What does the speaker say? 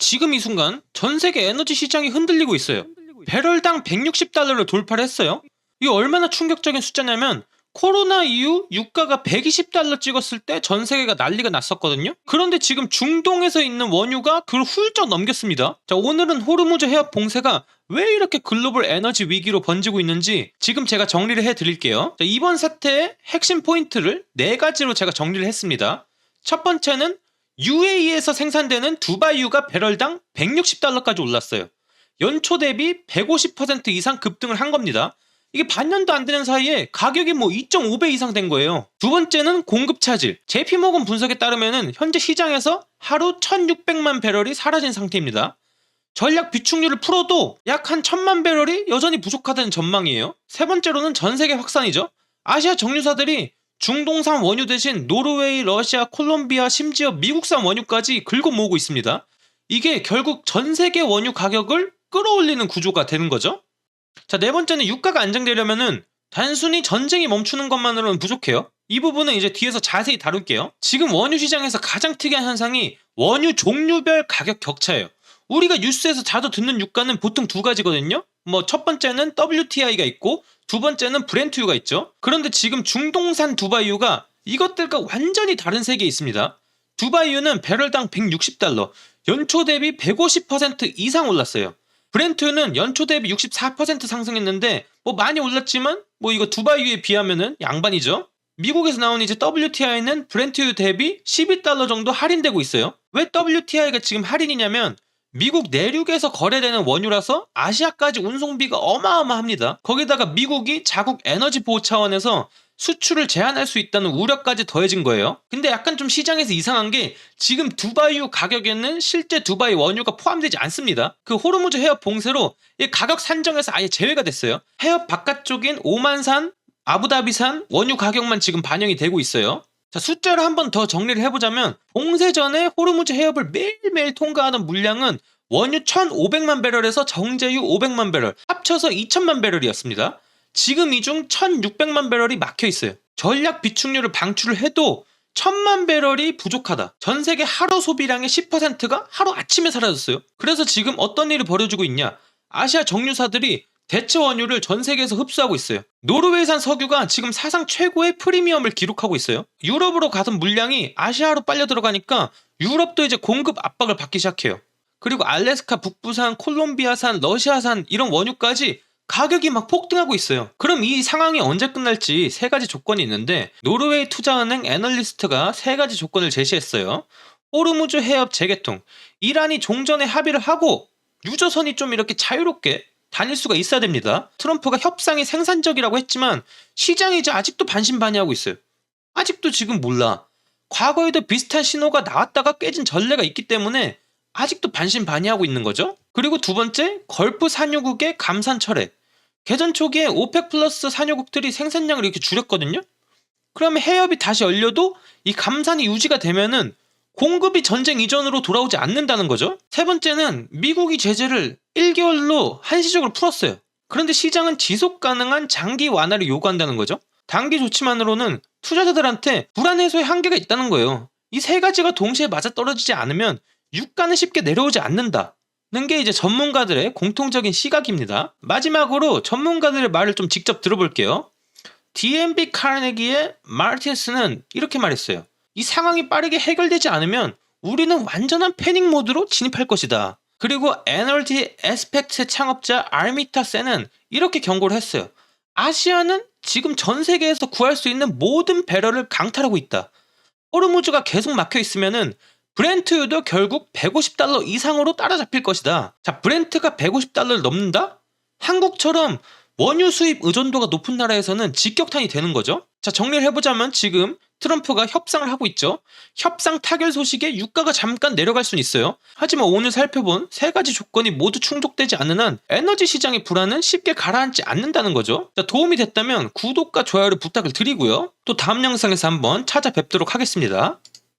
지금 이 순간 전 세계 에너지 시장이 흔들리고 있어요. 배럴당 160달러를 돌파를 했어요. 이게 얼마나 충격적인 숫자냐면 코로나 이후 유가가 120달러 찍었을 때 전 세계가 난리가 났었거든요. 그런데 지금 중동에서 있는 원유가 그걸 훌쩍 넘겼습니다. 자, 오늘은 호르무즈 해협 봉쇄가 왜 이렇게 글로벌 에너지 위기로 번지고 있는지 지금 제가 정리를 해드릴게요. 자, 이번 사태의 핵심 포인트를 4가지로 제가 정리를 했습니다. 첫 번째는 UAE에서 생산되는 두바이유가 배럴당 160달러까지 올랐어요. 연초 대비 150% 이상 급등을 한 겁니다. 이게 반년도 안 되는 사이에 가격이 2.5배 이상 된 거예요. 두 번째는 공급 차질. JP모건 분석에 따르면 현재 시장에서 하루 1600만 배럴이 사라진 상태입니다. 전략 비축률을 풀어도 약 한 1000만 배럴이 여전히 부족하다는 전망이에요. 세 번째로는 전세계 확산이죠. 아시아 정유사들이 중동산 원유 대신 노르웨이, 러시아, 콜롬비아, 심지어 미국산 원유까지 긁어 모으고 있습니다. 이게 결국 전세계 원유 가격을 끌어올리는 구조가 되는 거죠. 자, 네 번째는 유가가 안정되려면은 단순히 전쟁이 멈추는 것만으로는 부족해요. 이 부분은 이제 뒤에서 자세히 다룰게요. 지금 원유 시장에서 가장 특이한 현상이 원유 종류별 가격 격차예요. 우리가 뉴스에서 자주 듣는 유가는 보통 두 가지거든요. 첫 번째는 WTI가 있고 두 번째는 브렌트유가 있죠. 그런데 지금 중동산 두바이유가 이것들과 완전히 다른 세계에 있습니다. 두바이유는 배럴당 160달러, 연초 대비 150% 이상 올랐어요. 브렌트유는 연초 대비 64% 상승했는데 많이 올랐지만 이거 두바이유에 비하면은 양반이죠. 미국에서 나온 이제 WTI는 브렌트유 대비 12달러 정도 할인되고 있어요. 왜 WTI가 지금 할인이냐면 미국 내륙에서 거래되는 원유라서 아시아까지 운송비가 어마어마합니다. 거기다가 미국이 자국 에너지 보호 차원에서 수출을 제한할 수 있다는 우려까지 더해진 거예요. 근데 약간 좀 시장에서 이상한 게 지금 두바이유 가격에는 실제 두바이 원유가 포함되지 않습니다. 그 호르무즈 해협 봉쇄로 이 가격 산정에서 아예 제외가 됐어요. 해협 바깥쪽인 오만산, 아부다비산 원유 가격만 지금 반영이 되고 있어요. 자, 숫자로 한 번 더 정리를 해보자면 봉쇄 전에 호르무즈 해협을 매일매일 통과하는 물량은 원유 1500만 배럴에서 정제유 500만 배럴 합쳐서 2000만 배럴이었습니다. 지금 이 중 1600만 배럴이 막혀 있어요. 전략 비축률을 방출을 해도 1000만 배럴이 부족하다. 전 세계 하루 소비량의 10%가 하루 아침에 사라졌어요. 그래서 지금 어떤 일이 벌어지고 있냐? 아시아 정유사들이 대체 원유를 전 세계에서 흡수하고 있어요. 노르웨이산 석유가 지금 사상 최고의 프리미엄을 기록하고 있어요. 유럽으로 가던 물량이 아시아로 빨려 들어가니까 유럽도 이제 공급 압박을 받기 시작해요. 그리고 알래스카 북부산, 콜롬비아산, 러시아산 이런 원유까지 가격이 막 폭등하고 있어요. 그럼 이 상황이 언제 끝날지 3가지 조건이 있는데 노르웨이 투자은행 애널리스트가 3가지 조건을 제시했어요. 호르무즈 해협 재개통, 이란이 종전에 합의를 하고 유조선이 좀 이렇게 자유롭게 다닐 수가 있어야 됩니다. 트럼프가 협상이 생산적이라고 했지만 시장이 이제 아직도 반신반의하고 있어요. 아직도 지금 몰라. 과거에도 비슷한 신호가 나왔다가 깨진 전례가 있기 때문에 아직도 반신반의하고 있는 거죠. 그리고 두 번째, 걸프 산유국의 감산 철회. 개전 초기에 오펙 플러스 산유국들이 생산량을 이렇게 줄였거든요. 그러면 해협이 다시 열려도 이 감산이 유지가 되면은 공급이 전쟁 이전으로 돌아오지 않는다는 거죠. 세 번째는 미국이 제재를 1개월로 한시적으로 풀었어요. 그런데 시장은 지속 가능한 장기 완화를 요구한다는 거죠. 단기 조치만으로는 투자자들한테 불안 해소의 한계가 있다는 거예요. 이 3가지가 동시에 맞아떨어지지 않으면 유가는 쉽게 내려오지 않는다는 게 이제 전문가들의 공통적인 시각입니다. 마지막으로 전문가들의 말을 좀 직접 들어볼게요. DNB 카네기의 마르틴스는 이렇게 말했어요. 이 상황이 빠르게 해결되지 않으면 우리는 완전한 패닉 모드로 진입할 것이다. 그리고 에너지 에스펙트의 창업자 아르미타 센은 이렇게 경고를 했어요. 아시아는 지금 전 세계에서 구할 수 있는 모든 배럴을 강탈하고 있다. 호르무즈가 계속 막혀 있으면은 브렌트유도 결국 150달러 이상으로 따라잡힐 것이다. 자, 브렌트가 150달러를 넘는다? 한국처럼 원유 수입 의존도가 높은 나라에서는 직격탄이 되는 거죠. 자, 정리를 해보자면 지금 트럼프가 협상을 하고 있죠. 협상 타결 소식에 유가가 잠깐 내려갈 수는 있어요. 하지만 오늘 살펴본 3가지 조건이 모두 충족되지 않는 한 에너지 시장의 불안은 쉽게 가라앉지 않는다는 거죠. 자, 도움이 됐다면 구독과 좋아요를 부탁을 드리고요. 또 다음 영상에서 한번 찾아뵙도록 하겠습니다.